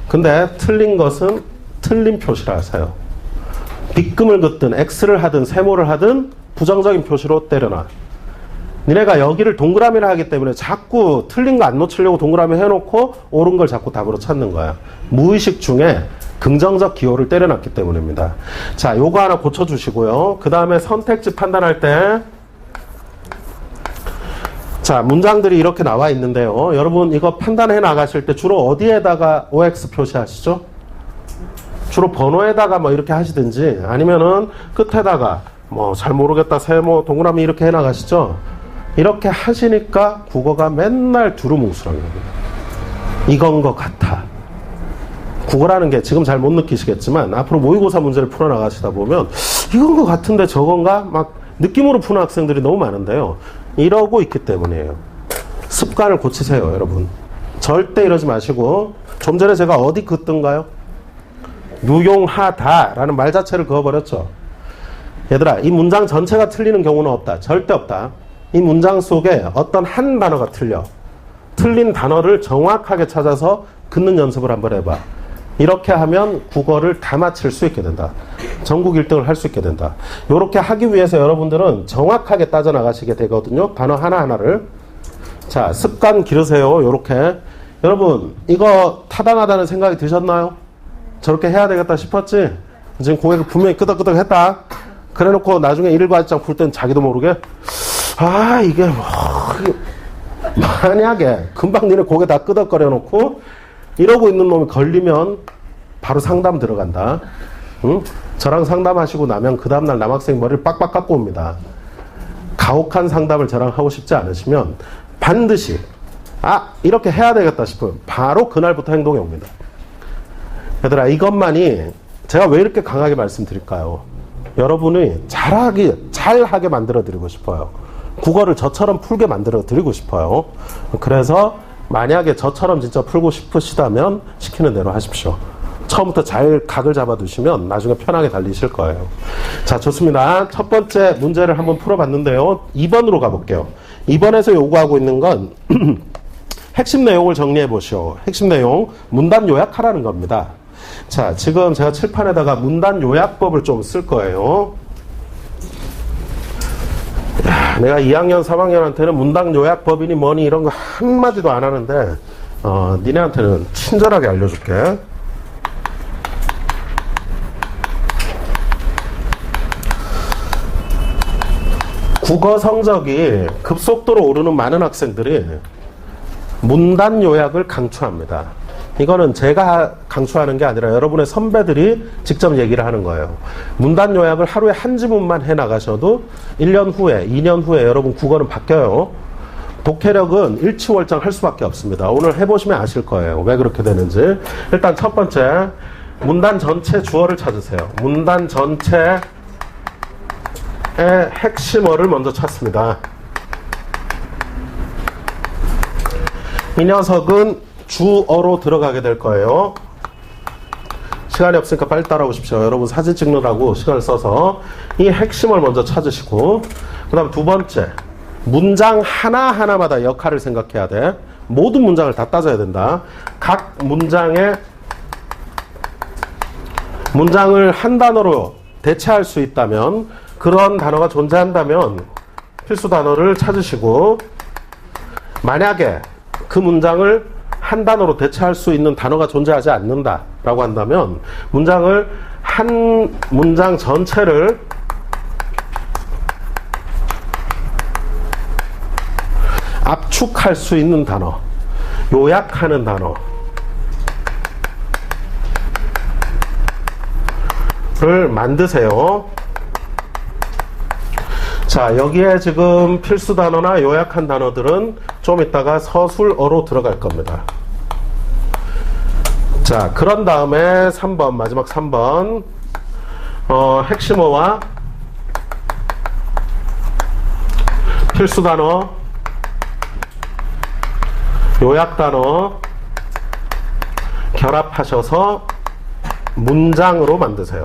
근데 틀린 것은 틀린 표시를 하세요. 빗금을 긋든 X를 하든 세모를 하든 부정적인 표시로 때려놔. 니네가 여기를 동그라미를 하기 때문에 자꾸 틀린 거 안 놓치려고 동그라미 해놓고 옳은 걸 자꾸 답으로 찾는 거야. 무의식 중에 긍정적 기호를 때려놨기 때문입니다. 자, 요거 하나 고쳐주시고요. 그 다음에 선택지 판단할 때, 자, 문장들이 이렇게 나와 있는데요. 여러분 이거 판단해 나가실 때 주로 어디에다가 OX 표시하시죠? 주로 번호에다가 뭐 이렇게 하시든지 아니면은 끝에다가 뭐 잘 모르겠다 세모 동그라미 이렇게 해 나가시죠? 이렇게 하시니까 국어가 맨날 두루뭉술한 겁니다. 이건 것 같아. 국어라는 게 지금 잘 못 느끼시겠지만 앞으로 모의고사 문제를 풀어 나가시다 보면 이건 것 같은데 저건가? 막 느낌으로 푸는 학생들이 너무 많은데요. 이러고 있기 때문이에요. 습관을 고치세요, 여러분. 절대 이러지 마시고. 좀 전에 제가 어디 긋던가요? 누용하다라는 말 자체를 그어버렸죠. 얘들아, 이 문장 전체가 틀리는 경우는 없다. 절대 없다. 이 문장 속에 어떤 한 단어가 틀려. 틀린 단어를 정확하게 찾아서 긋는 연습을 한번 해봐. 이렇게 하면 국어를 다 맞힐 수 있게 된다. 전국 1등을 할 수 있게 된다. 이렇게 하기 위해서 여러분들은 정확하게 따져나가시게 되거든요. 단어 하나하나를. 자, 습관 기르세요. 이렇게. 여러분, 이거 타당하다는 생각이 드셨나요? 저렇게 해야 되겠다 싶었지? 지금 고개를 분명히 끄덕끄덕 했다. 그래 놓고 나중에 1과장 풀 땐 자기도 모르게 이게 뭐 만약에 금방 니네 고개 다 끄덕거려 놓고 이러고 있는 놈이 걸리면 바로 상담 들어간다. 응? 저랑 상담하시고 나면 그 다음날 남학생 머리를 빡빡 깎고 옵니다. 가혹한 상담을 저랑 하고 싶지 않으시면 반드시 이렇게 해야 되겠다 싶으면 바로 그날부터 행동해 옵니다. 얘들아, 이것만이 제가 왜 이렇게 강하게 말씀드릴까요? 여러분이 잘하게 만들어 드리고 싶어요. 국어를 저처럼 풀게 만들어 드리고 싶어요. 그래서 만약에 저처럼 진짜 풀고 싶으시다면 시키는 대로 하십시오. 처음부터 잘 각을 잡아 두시면 나중에 편하게 달리실 거예요. 자, 좋습니다. 첫 번째 문제를 한번 풀어봤는데요. 2번으로 가볼게요. 2번에서 요구하고 있는 건 핵심 내용을 정리해 보시오. 핵심 내용, 문단 요약하라는 겁니다. 자, 지금 제가 칠판에다가 문단 요약법을 좀 쓸 거예요. 내가 2학년, 3학년한테는 문단 요약법이니 뭐니 이런 거 한마디도 안 하는데 니네한테는 친절하게 알려줄게. 국어 성적이 급속도로 오르는 많은 학생들이 문단 요약을 강추합니다. 이거는 제가 강추하는 게 아니라 여러분의 선배들이 직접 얘기를 하는 거예요. 문단 요약을 하루에 한 지문만 해나가셔도 1년 후에, 2년 후에 여러분 국어는 바뀌어요. 독해력은 일치월장 할 수밖에 없습니다. 오늘 해보시면 아실 거예요. 왜 그렇게 되는지. 일단 첫 번째, 문단 전체 주어를 찾으세요. 문단 전체의 핵심어를 먼저 찾습니다. 이 녀석은 주어로 들어가게 될 거예요. 시간이 없으니까 빨리 따라오십시오. 여러분 사진 찍느라고 시간을 써서 이 핵심을 먼저 찾으시고, 그 다음 두 번째, 문장 하나하나마다 역할을 생각해야 돼. 모든 문장을 다 따져야 된다. 각 문장의 문장을 한 단어로 대체할 수 있다면, 그런 단어가 존재한다면 필수 단어를 찾으시고, 만약에 그 문장을 한 단어로 대체할 수 있는 단어가 존재하지 않는다 라고 한다면 문장을 한 문장 전체를 압축할 수 있는 단어, 요약하는 단어를 만드세요. 자, 여기에 지금 필수 단어나 요약한 단어들은 좀 이따가 서술어로 들어갈 겁니다. 자, 그런 다음에 3번, 마지막 3번, 핵심어와 필수 단어, 요약 단어 결합하셔서 문장으로 만드세요.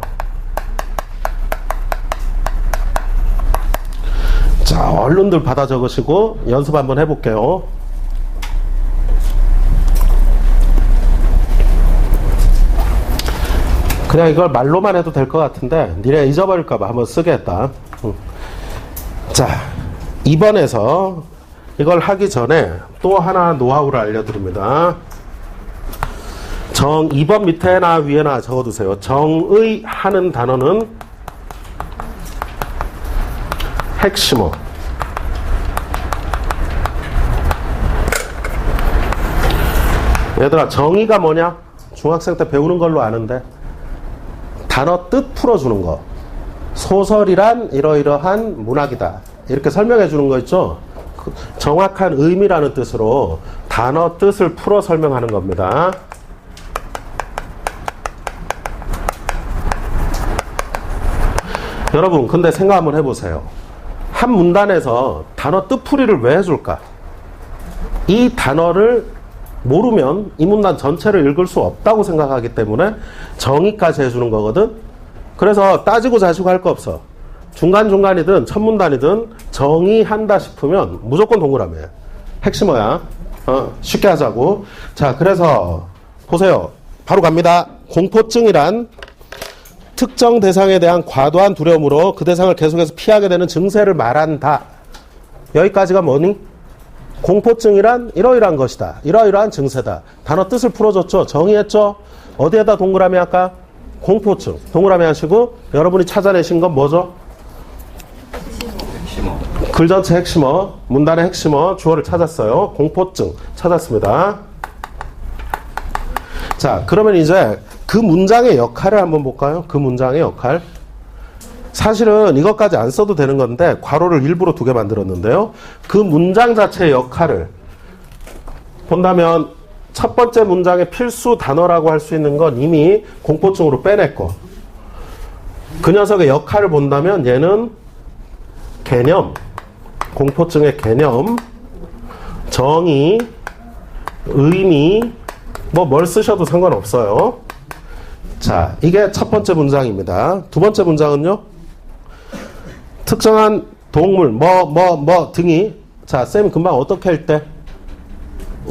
자, 얼른들 받아 적으시고 연습 한번 해볼게요. 그냥 이걸 말로만 해도 될 것 같은데 니네 잊어버릴까봐 한번 쓰게 했다. 자, 2번에서 이걸 하기 전에 또 하나 노하우를 알려드립니다. 2번 밑에나 위에나 적어두세요. 정의 하는 단어는 핵심어. 얘들아, 정의가 뭐냐? 중학생 때 배우는 걸로 아는데 단어 뜻 풀어주는 거. 소설이란 이러이러한 문학이다. 이렇게 설명해 주는 거 있죠? 정확한 의미라는 뜻으로 단어 뜻을 풀어 설명하는 겁니다. 여러분, 근데 생각 한번 해보세요. 한 문단에서 단어 뜻풀이를 왜 해줄까? 이 단어를 모르면 이 문단 전체를 읽을 수 없다고 생각하기 때문에 정의까지 해주는 거거든. 그래서 따지고 자시고 할 거 없어. 중간중간이든 첫 문단이든 정의한다 싶으면 무조건 동그라미. 핵심어야. 쉽게 하자고. 자, 그래서 보세요. 바로 갑니다. 공포증이란 특정 대상에 대한 과도한 두려움으로 그 대상을 계속해서 피하게 되는 증세를 말한다. 여기까지가 뭐니? 공포증이란 이러이러한 것이다. 이러이러한 증세다. 단어 뜻을 풀어줬죠. 정의했죠. 어디에다 동그라미 할까? 공포증. 동그라미 하시고 여러분이 찾아내신 건 뭐죠? 핵심어. 글 전체 핵심어. 문단의 핵심어. 주어를 찾았어요. 공포증 찾았습니다. 자, 그러면 이제 그 문장의 역할을 한번 볼까요? 그 문장의 역할. 사실은 이것까지 안 써도 되는 건데 괄호를 일부러 2개 만들었는데요. 그 문장 자체의 역할을 본다면 첫 번째 문장의 필수 단어라고 할 수 있는 건 이미 공포증으로 빼냈고, 그 녀석의 역할을 본다면 얘는 개념, 공포증의 개념, 정의, 의미, 뭘 쓰셔도 상관없어요. 자, 이게 첫 번째 문장입니다. 두 번째 문장은요? 특정한 동물, 등이, 자, 쌤 금방 어떻게 할 때?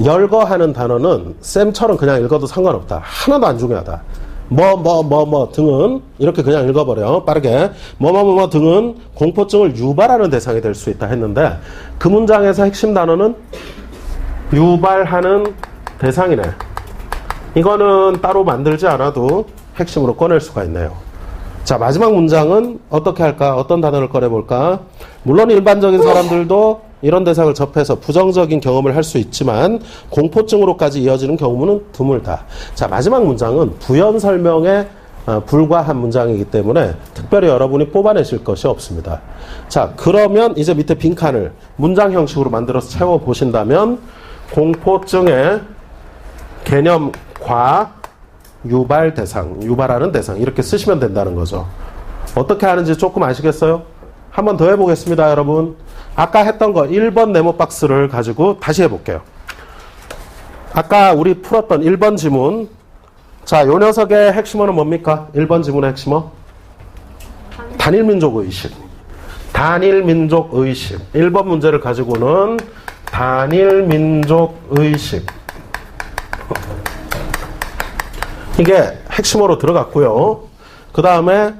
열거하는 단어는 쌤처럼 그냥 읽어도 상관없다. 하나도 안 중요하다. 등은 이렇게 그냥 읽어버려. 빠르게. 등은 공포증을 유발하는 대상이 될 수 있다 했는데 그 문장에서 핵심 단어는 유발하는 대상이네. 이거는 따로 만들지 않아도 핵심으로 꺼낼 수가 있네요. 자, 마지막 문장은 어떻게 할까? 어떤 단어를 꺼내볼까? 물론 일반적인 사람들도 이런 대상을 접해서 부정적인 경험을 할 수 있지만 공포증으로까지 이어지는 경우는 드물다. 자, 마지막 문장은 부연 설명에 불과한 문장이기 때문에 특별히 여러분이 뽑아내실 것이 없습니다. 자, 그러면 이제 밑에 빈칸을 문장 형식으로 만들어서 채워보신다면 공포증의 개념과 유발 대상, 유발하는 대상 이렇게 쓰시면 된다는 거죠. 어떻게 하는지 조금 아시겠어요? 한 번 더 해보겠습니다, 여러분. 아까 했던 거 1번 네모 박스를 가지고 다시 해볼게요. 아까 우리 풀었던 1번 지문. 자, 요 녀석의 핵심어는 뭡니까? 1번 지문의 핵심어? 단일민족의식. 단일민족의식. 1번 문제를 가지고는 단일민족의식. 이게 핵심어로 들어갔고요. 그 다음에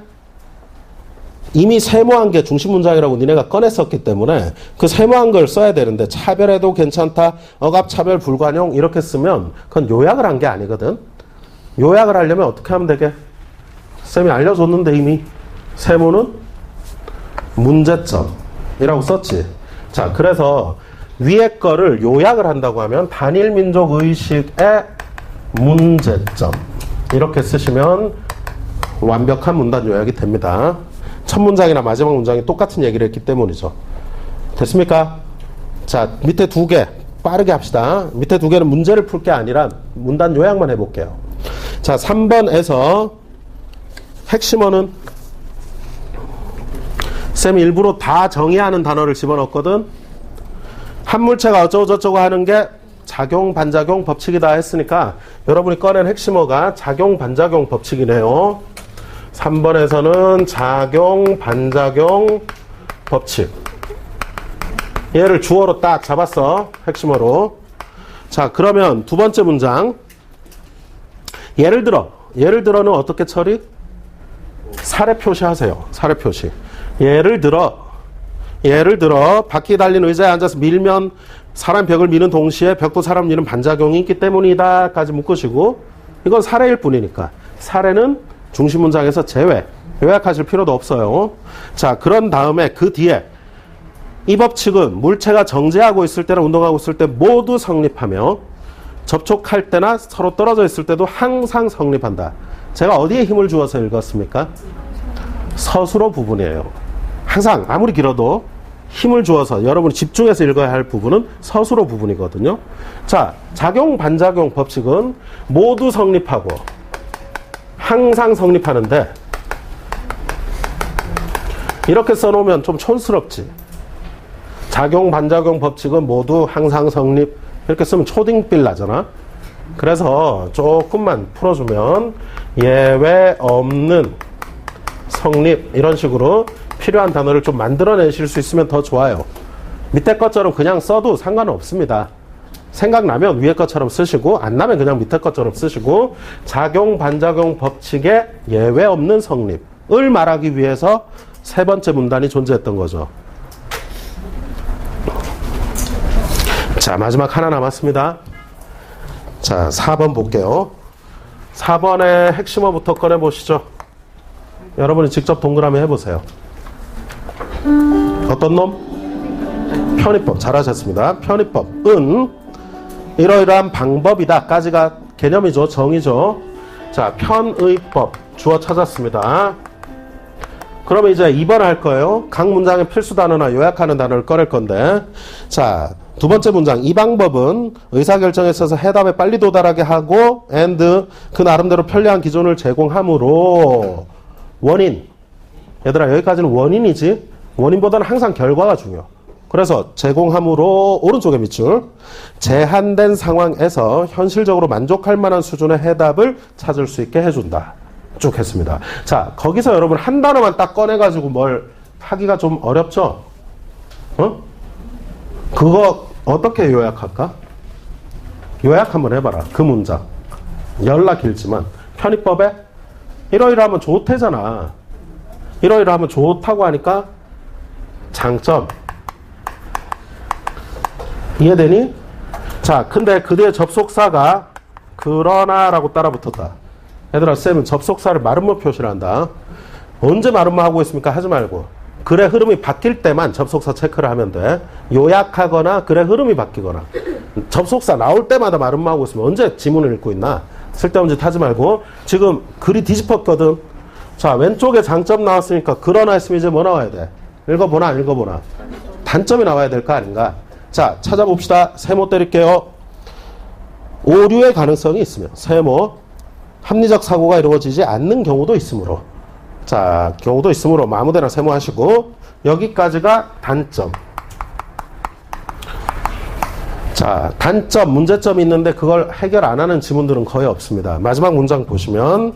이미 세모한 게 중심 문장이라고 니네가 꺼냈었기 때문에 그 세모한 걸 써야 되는데 차별해도 괜찮다, 억압차별 불관용 이렇게 쓰면 그건 요약을 한 게 아니거든. 요약을 하려면 어떻게 하면 되게? 쌤이 알려줬는데 이미 세모는 문제점이라고 썼지. 자, 그래서 위에 거를 요약을 한다고 하면 단일민족의식의 문제점 이렇게 쓰시면 완벽한 문단 요약이 됩니다. 첫 문장이나 마지막 문장이 똑같은 얘기를 했기 때문이죠. 됐습니까? 자, 밑에 2개 빠르게 합시다. 밑에 2개는 문제를 풀 게 아니라 문단 요약만 해볼게요. 자, 3번에서 핵심어는 쌤이 일부러 다 정의하는 단어를 집어넣었거든. 한 물체가 어쩌고저쩌고 하는 게 작용, 반작용, 법칙이다 했으니까 여러분이 꺼낸 핵심어가 작용, 반작용, 법칙이네요. 3번에서는 작용, 반작용, 법칙. 얘를 주어로 딱 잡았어. 핵심어로. 자, 그러면 두 번째 문장. 예를 들어는 어떻게 처리? 사례 표시하세요. 사례 표시. 예를 들어 예를 들어 바퀴 달린 의자에 앉아서 밀면 사람 벽을 미는 동시에 벽도 사람 미는 반작용이 있기 때문이다 까지 묶으시고, 이건 사례일 뿐이니까 사례는 중심 문장에서 제외, 요약하실 필요도 없어요. 자, 그런 다음에 그 뒤에 이 법칙은 물체가 정지하고 있을 때나 운동하고 있을 때 모두 성립하며 접촉할 때나 서로 떨어져 있을 때도 항상 성립한다. 제가 어디에 힘을 주어서 읽었습니까? 서술어 부분이에요. 항상 아무리 길어도 힘을 주어서 여러분이 집중해서 읽어야 할 부분은 서술어 부분이거든요. 자, 작용 반작용 법칙은 모두 성립하고 항상 성립하는데, 이렇게 써놓으면 좀 촌스럽지. 작용 반작용 법칙은 모두 항상 성립, 이렇게 쓰면 초딩빌 나잖아. 그래서 조금만 풀어주면 예외 없는 성립, 이런 식으로 필요한 단어를 좀 만들어내실 수 있으면 더 좋아요. 밑에 것처럼 그냥 써도 상관은 없습니다. 생각나면 위에 것처럼 쓰시고, 안 나면 그냥 밑에 것처럼 쓰시고, 작용 반작용 법칙의 예외 없는 성립을 말하기 위해서 세 번째 문단이 존재했던 거죠. 자, 마지막 하나 남았습니다. 자, 4번 볼게요. 4번의 핵심어부터 꺼내보시죠. 여러분이 직접 동그라미 해보세요. 어떤 놈? 편의법. 잘하셨습니다. 편의법은 이러이러한 방법이다 까지가 개념이죠. 정의죠. 자, 편의법. 주어 찾았습니다. 그러면 이제 2번 할 거예요. 각 문장의 필수 단어나 요약하는 단어를 꺼낼 건데, 자, 두 번째 문장. 이 방법은 의사결정에 있어서 해답에 빨리 도달하게 하고 and 그 나름대로 편리한 기존을 제공하므로 원인. 얘들아, 여기까지는 원인이지. 원인보다는 항상 결과가 중요. 그래서 제공함으로 오른쪽에 밑줄. 제한된 상황에서 현실적으로 만족할 만한 수준의 해답을 찾을 수 있게 해준다. 쭉 했습니다. 자, 거기서 여러분 한 단어만 딱 꺼내가지고 뭘 하기가 좀 어렵죠? 그거 어떻게 요약할까? 요약 한번 해봐라. 그 문장. 열나 길지만 편의법에 이러이러하면 좋대잖아. 이러이러하면 좋다고 하니까 장점. 이해되니? 자, 근데 그 뒤에 접속사가 그러나 라고 따라 붙었다. 얘들아, 쌤은 접속사를 말음모 표시를 한다. 언제 말음모 하고 있습니까? 하지 말고. 글의 흐름이 바뀔 때만 접속사 체크를 하면 돼. 요약하거나 글의 흐름이 바뀌거나. 접속사 나올 때마다 말음모 하고 있으면 언제 지문을 읽고 있나? 쓸데없는 짓 하지 말고. 지금 글이 뒤집혔거든. 자, 왼쪽에 장점 나왔으니까 그러나 했으면 이제 뭐 나와야 돼? 읽어보나 안 읽어보나? 단점이 나와야 될 거 아닌가? 자, 찾아봅시다. 세모 때릴게요. 오류의 가능성이 있으며, 세모. 합리적 사고가 이루어지지 않는 경우도 있으므로. 자, 경우도 있으므로 아무데나 세모하시고, 여기까지가 단점. 자, 단점, 문제점이 있는데 그걸 해결 안 하는 지문들은 거의 없습니다. 마지막 문장 보시면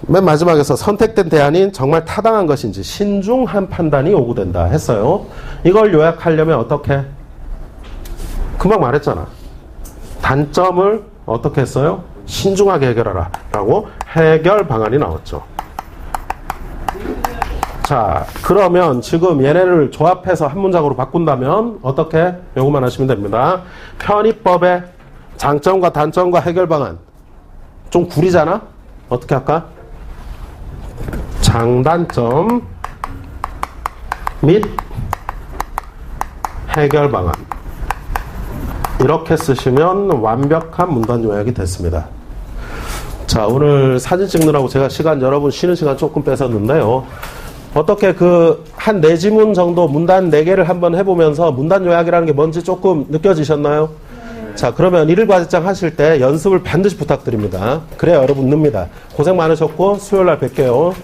맨 마지막에서 선택된 대안이 정말 타당한 것인지 신중한 판단이 요구된다 했어요. 이걸 요약하려면 어떻게? 금방 말했잖아. 단점을 어떻게 했어요? 신중하게 해결하라 라고 해결 방안이 나왔죠. 자, 그러면 지금 얘네를 조합해서 한 문장으로 바꾼다면 어떻게? 요것만 하시면 됩니다. 편의법의 장점과 단점과 해결 방안. 좀 구리잖아? 어떻게 할까? 장단점 및 해결 방안. 이렇게 쓰시면 완벽한 문단 요약이 됐습니다. 자, 오늘 사진 찍느라고 제가 시간, 여러분 쉬는 시간 조금 뺏었는데요. 어떻게 그 한 4지문 정도 문단 4개를 한번 해보면서 문단 요약이라는 게 뭔지 조금 느껴지셨나요? 자, 그러면 1일 과제장 하실 때 연습을 반드시 부탁드립니다. 그래야 여러분 늡니다. 고생 많으셨고 수요일 날 뵐게요.